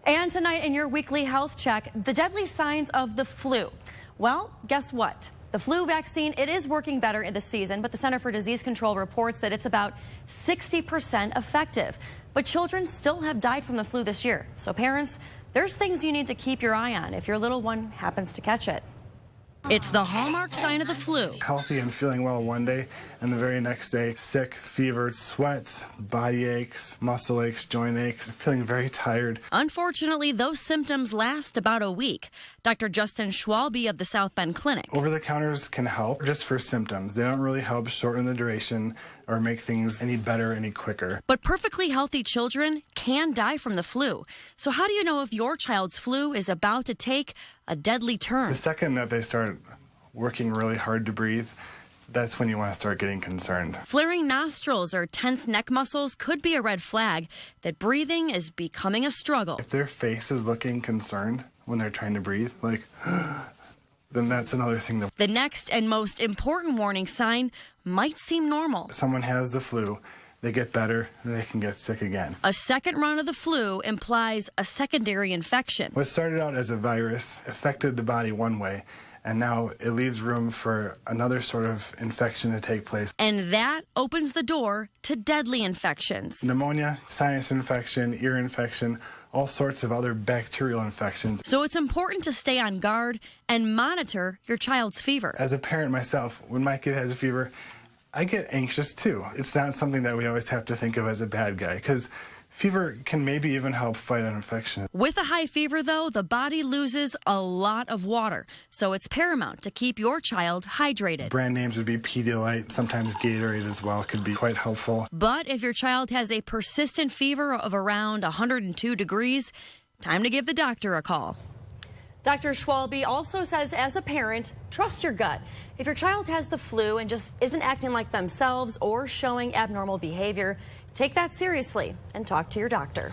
And tonight in your weekly health check, the deadly signs of the flu. Well, guess what? The flu vaccine, it is working better in the season, but the Center for Disease Control reports that it's about 60% effective. But children still have died from the flu this year. So parents, there's things you need to keep your eye on if your little one happens to catch it. It's the hallmark sign of the flu. Healthy and feeling well one day, and the very next day, sick, fevered, sweats, body aches, muscle aches, joint aches, feeling very tired. Unfortunately, those symptoms last about a week. Dr. Justin Schwalbe of the South Bend Clinic. Over-the-counters can help just for symptoms. They don't really help shorten the duration or make things any better any quicker. But perfectly healthy children can die from the flu. So how do you know if your child's flu is about to take a deadly turn? The second that they start working really hard to breathe, that's when you want to start getting concerned. Flaring nostrils or tense neck muscles could be a red flag that breathing is becoming a struggle. If their face is looking concerned when they're trying to breathe, like, then that's another thing. The next and most important warning sign might seem normal. Someone has the flu, they get better, and they can get sick again. A second run of the flu implies a secondary infection. What started out as a virus affected the body one way, and now it leaves room for another sort of infection to take place. And that opens the door to deadly infections. Pneumonia, sinus infection, ear infection, all sorts of other bacterial infections. So it's important to stay on guard and monitor your child's fever. As a parent myself, when my kid has a fever, I get anxious too. It's not something that we always have to think of as a bad guy, because fever can maybe even help fight an infection. With a high fever, though, the body loses a lot of water, so it's paramount to keep your child hydrated. Brand names would be Pedialyte, sometimes Gatorade as well could be quite helpful. But if your child has a persistent fever of around 102 degrees, time to give the doctor a call. Dr. Schwalbe also says, as a parent, trust your gut. If your child has the flu and just isn't acting like themselves or showing abnormal behavior, take that seriously and talk to your doctor.